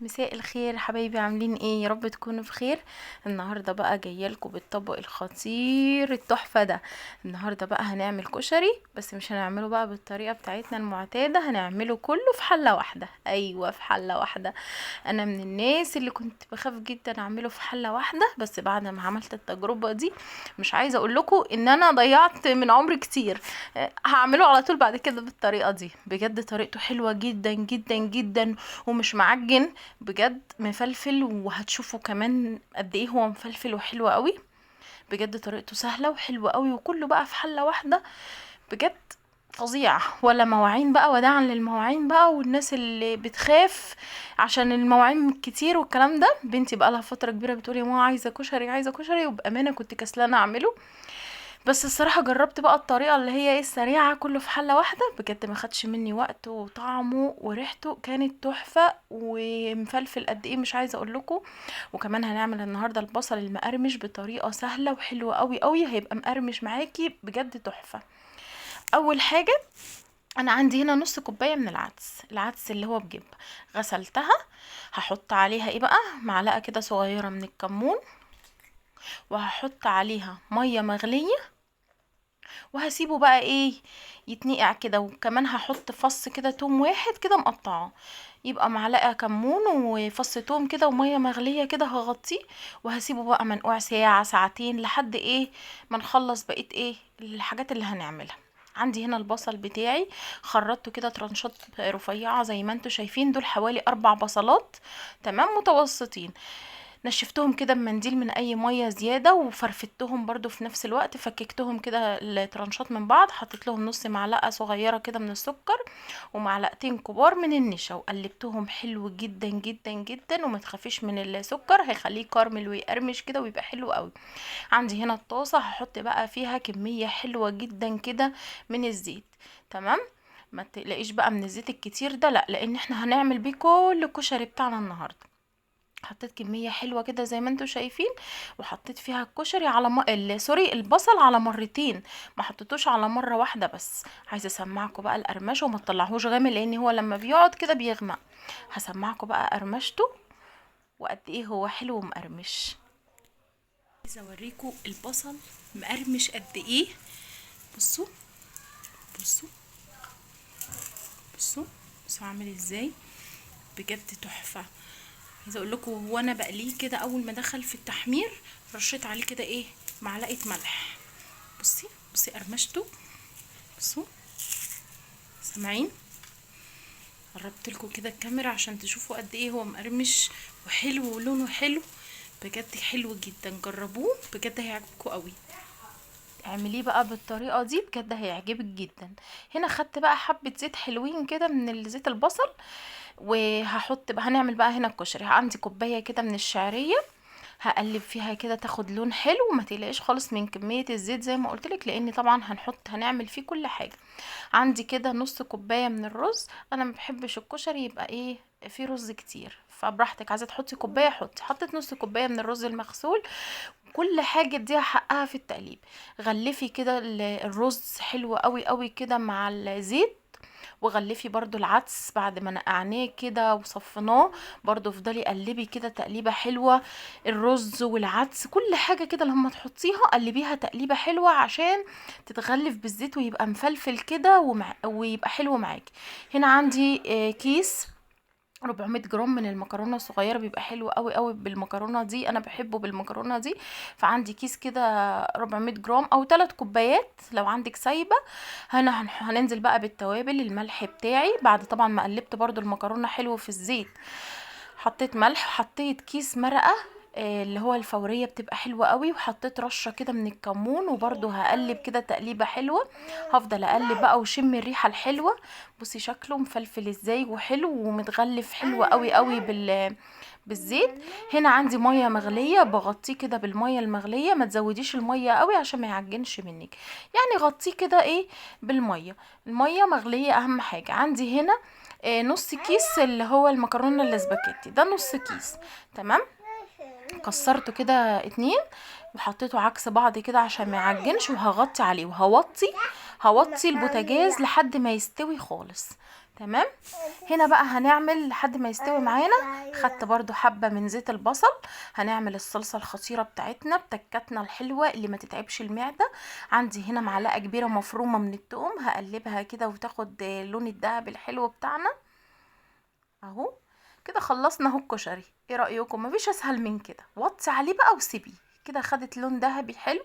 مساء الخير حبايبي، عاملين ايه؟ يا رب تكونوا بخير. النهارده بقى جايه لكم بالطبق الخطير التحفه ده. النهارده بقى هنعمل كشري، بس مش هنعمله بقى بالطريقه بتاعتنا المعتاده، هنعمله كله في حله واحده. ايوه، في حله واحده. انا من الناس اللي كنت بخاف جدا اعمله في حله واحده، بس بعد ما عملت التجربه دي مش عايزه اقول لكم ان انا ضيعت من عمري كتير. هعمله على طول بعد كده بالطريقه دي. بجد طريقته حلوه جدا جدا جدا، ومش معجن. بجد مفلفل، وهتشوفوا كمان قد ايه هو مفلفل وحلو قوي. بجد طريقته سهله وحلوه قوي، وكله بقى في حله واحده. بجد فظيع. ولا مواعين بقى، وداعا للمواعين بقى والناس اللي بتخاف عشان المواعين كتير والكلام ده. بنتي بقى لها فتره كبيره بتقول يا ماما عايزه كشري عايزه كشري، وبامانه كنت كسلانه اعمله. بس الصراحة جربت بقى الطريقة اللي هي ايه السريعة، كله في حلة واحدة. بجد ما خدش مني وقت، وطعمه وريحته كانت تحفة، ومفلفل قد ايه مش عايزة اقول لكم. وكمان هنعمل النهاردة البصل المقرمش بطريقة سهلة وحلوة قوي قوي، هيبقى مقرمش معاكي بجد تحفة. اول حاجة، انا عندي هنا نص كوباية من العدس اللي هو بجيب. غسلتها. هحط عليها ايه بقى، معلقة كده صغيرة من الكمون، وهحط عليها مية مغلية، وهسيبه بقى ايه يتنقع كده. وكمان هحط فص كده توم واحد كده مقطعه، يبقى معلقه كمون وفص توم كده وميه مغليه كده. هغطيه وهسيبه بقى منقوع ساعه ساعتين لحد ايه ما نخلص بقيه ايه الحاجات اللي هنعملها. عندي هنا البصل بتاعي، خرطته كده ترانشات رفيعه زي ما انتوا شايفين. دول حوالي 4 بصلات، تمام، متوسطين. نشفتهم كده بمنديل من اي ميه زياده، وفرفتهم برضو في نفس الوقت. فككتهم كده الترانشات من بعض، حطيت لهم نص معلقه صغيره كده من السكر، ومعلقتين كبار من النشا، وقلبتهم حلو جدا جدا جدا. وما تخافيش من السكر، هيخليه كارمل ويقرمش كده ويبقى حلو قوي. عندي هنا الطاسه، هحط بقى فيها كميه حلوه جدا كده من الزيت. تمام. ما تقلقيش بقى من الزيت الكتير ده، لا، لان احنا هنعمل بيه كل الكشري بتاعنا النهارده. حطيت كمية حلوة كده زي ما انتوا شايفين، وحطيت فيها الكشري على سوري، البصل على مرتين، ما حطيتوش على مرة واحدة. بس عايزة اسمعكم بقى القرمشة، وما تطلعهوش غامق لان هو لما بيقعد كده بيغمق. هسمعكم بقى قرمشته وقد ايه هو حلو ومقرمش. عايزة اوريكم البصل مقرمش قد ايه. بصوا، بصوا، بصوا، بصوا عامل ازاي. بجد تحفة. عايزه اقول لكم وانا بقليه كده، اول ما دخل في التحمير رشيت عليه كده ايه معلقه ملح. بصي، بصي قرمشته. بصوا، سامعين؟ قربت لكم كده الكاميرا عشان تشوفوا قد ايه هو مقرمش وحلو ولونه حلو. بجد حلو جدا، جربوه بجد هيعجبكم قوي. اعمليه بقى بالطريقه دي بجد هيعجبك جدا. هنا خدت بقى حبه زيت حلوين كده من زيت البصل، وهحط بقى هنعمل بقى هنا الكشري. عندي كوبايه كده من الشعريه، هقلب فيها كده تاخد لون حلو. وما تقلقيش خالص من كميه الزيت زي ما قلت لك، لان طبعا هنعمل فيه كل حاجه. عندي كده نص كوبايه من الرز. انا ما بحبش الكشري يبقى ايه فيه رز كتير، فبراحتك، عايزه تحطي كوبايه حطي. حطيت نص كوبايه من الرز المغسول. كل حاجه اديها حقها في التقليب. غلفي كده الرز حلو قوي قوي كده مع الزيت. وغلفي برضو العدس بعد ما نقعناه كده وصفناه، برضو افضلي قلبي كده تقليبه حلوه. الرز والعدس كل حاجه كده لما تحطيها قلبيها تقليبه حلوه عشان تتغلف بالزيت ويبقى مفلفل كده ويبقى حلو معاكي. هنا عندي كيس 400 جرام من المكرونه الصغيره، بيبقى حلو قوي قوي بالمكرونه دي، انا بحبه بالمكرونه دي. فعندي كيس كده 400 جرام او 3 كوبايات لو عندك سايبه. هنا هننزل بقى بالتوابل. الملح بتاعي بعد طبعا ما قلبت برضو المكرونه حلو في الزيت، حطيت ملح، حطيت كيس مرقه اللي هو الفوريه بتبقى حلوه قوي، وحطيت رشه كده من الكمون. وبرضو هقلب كده تقليبه حلوه. هفضل اقلب بقى وشم الريحه الحلوه. بصي شكله مفلفل ازاي وحلو ومتغلف حلو قوي قوي بالزيت. هنا عندي ميه مغليه، بغطيه كده بالميه المغليه. ما تزوديش الميه قوي عشان ما يعجنش منك، يعني غطيه كده ايه بالميه. الميه مغليه اهم حاجه. عندي هنا نص كيس اللي هو المكرونه الاسباجيتي، ده نص كيس. تمام. كسرته كده 2 وحطيته عكس بعض كده عشان ما يعجنش. وهغطي عليه وهوطي البوتاجاز لحد ما يستوي خالص. تمام. هنا بقى هنعمل لحد ما يستوي معانا. خدت برضو حبة من زيت البصل. هنعمل الصلصة الخطيرة بتاعتنا بتكتنا الحلوة اللي ما تتعبش المعدة. عندي هنا معلقة كبيرة مفرومة من التوم، هقلبها كده وتاخد لون الدهب الحلو بتاعنا اهو. كده خلصنا اهو الكشري. ايه رأيكم؟ مفيش اسهل من كده. وطي عليه بقى وسيبيه كده، خدت لون ذهبي حلو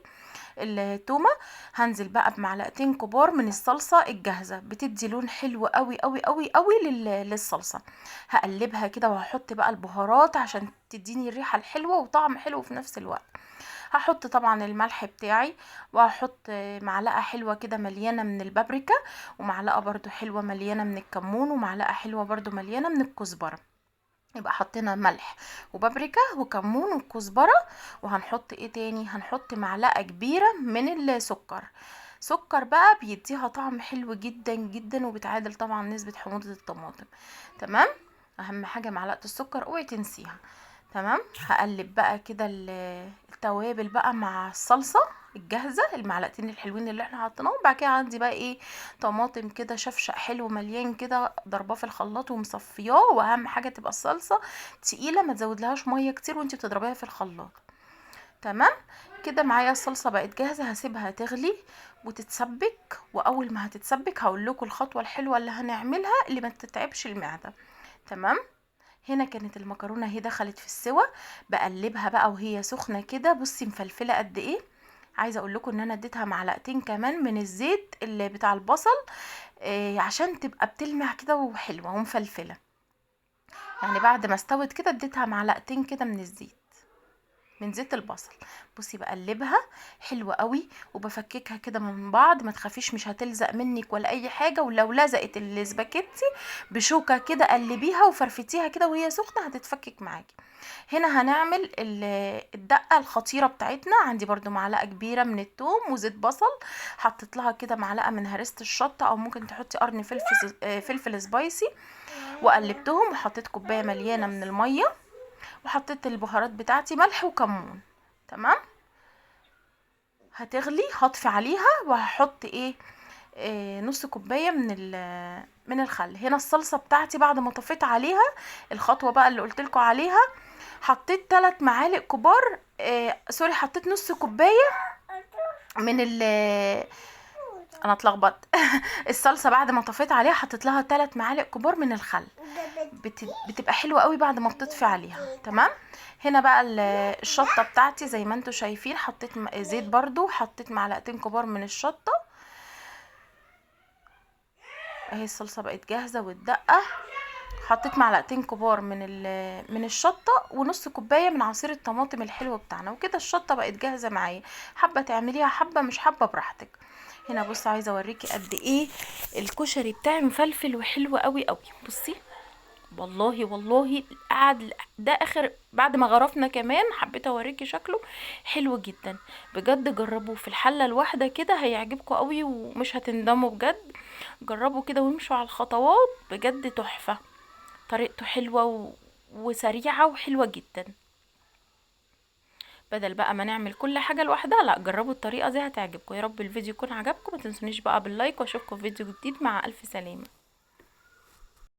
التومه. هنزل بقى بمعلقتين كبار من الصلصه الجاهزه، بتدي لون حلو قوي قوي قوي قوي للصلصه. هقلبها كده وهحط بقى البهارات عشان تديني الريحه الحلوه وطعم حلو في نفس الوقت. هحط طبعا الملح بتاعي، وهحط معلقه حلوه كده مليانه من البابريكا، ومعلقه برضو حلوه مليانه من الكمون، ومعلقه حلوه برضو مليانه من الكزبره. يبقى حطينا ملح وبابريكا وكمون وكزبره. وهنحط ايه تاني؟ هنحط معلقه كبيره من السكر. سكر بقى بيديها طعم حلو جدا جدا، وبتعادل طبعا نسبه حموضه الطماطم. تمام. اهم حاجه معلقه السكر، اوعي تنسيها. تمام. هقلب بقى كده التوابل بقى مع الصلصه الجاهزه، المعلقتين الحلوين اللي احنا حطيناهم. بعد كده عندي بقى ايه؟ طماطم كده شفشق حلو مليان كده، ضرباه في الخلاط ومصفياه. واهم حاجه تبقى الصلصه تقيله، ما تزودلهاش ميه كتير وانت بتضربيها في الخلاط. تمام. كده معايا الصلصه بقت جاهزه، هسيبها تغلي وتتسبك. واول ما هتتسبك هقول لكم الخطوه الحلوه اللي هنعملها اللي ما تتعبش المعده. تمام. هنا كانت المكرونه اهي دخلت في السوا. بقلبها بقى وهي سخنه كده. بصي مفلفله قد ايه. عايزه اقول لكم ان انا اديتها معلقتين كمان من الزيت اللي بتاع البصل، عشان تبقى بتلمع كده وحلوه ومفلفله. يعني بعد ما استوت كده اديتها معلقتين كده من الزيت، من زيت البصل. بصي بقلبها حلوة قوي وبفككها كده من بعض. ما تخافيش مش هتلزق منك ولا اي حاجة. ولو لزقت الاسباجيتي بشوكة كده قلبيها وفرفتيها كده وهي سخنة هتتفكك معاكي. هنا هنعمل الدقة الخطيرة بتاعتنا. عندي برضو معلقة كبيرة من التوم وزيت بصل. حطيت لها كده معلقة من هريسة الشطة، او ممكن تحطي قرن فلفل سبايسي. وقلبتهم وحطيت كوباية مليانة من المية، وحطيت البهارات بتاعتي ملح وكمون. تمام. هتغلي هطفي عليها وهحط ايه؟ نص كوبايه من الخل. هنا الصلصه بتاعتي بعد ما طفيت عليها، الخطوه بقى اللي قلت لكم عليها، حطيت 3 معالق كبار، سوري، حطيت نص كوبايه من انا اتلخبطت. الصلصه بعد ما طفيت عليها حطيت لها 3 معالق كبار من الخل. بتبقى حلوه قوي بعد ما بتطفي عليها. تمام. هنا بقى الشطه بتاعتي زي ما انتم شايفين، حطيت زيت برضو، حطيت معلقتين كبار من الشطه اهي. الصلصه بقت جاهزه والدقه. حطيت معلقتين كبار من الشطه ونص كوبايه من عصير الطماطم الحلو بتاعنا. وكده الشطه بقت جاهزه معايا. حابه تعمليها، حابه مش حابه براحتك. هنا بص عايزه اوريكي قد ايه الكشري بتاعي مفلفل وحلو قوي قوي. بصي والله والله قعد ده اخر بعد ما غرفنا كمان. حبيت اوريكي شكله حلو جدا بجد. جربوه في الحله الواحده كده هيعجبكم قوي ومش هتندموا بجد. جربوا كده وامشوا على الخطوات بجد تحفه. طريقته حلوه وسريعه وحلوه جدا. بدل بقى ما نعمل كل حاجه لوحدها، لا جربوا الطريقه دي هتعجبكم. يا رب الفيديو يكون عجبكم. ما تنسونيش بقى باللايك، واشوفكم في فيديو جديد. مع الف سلامه.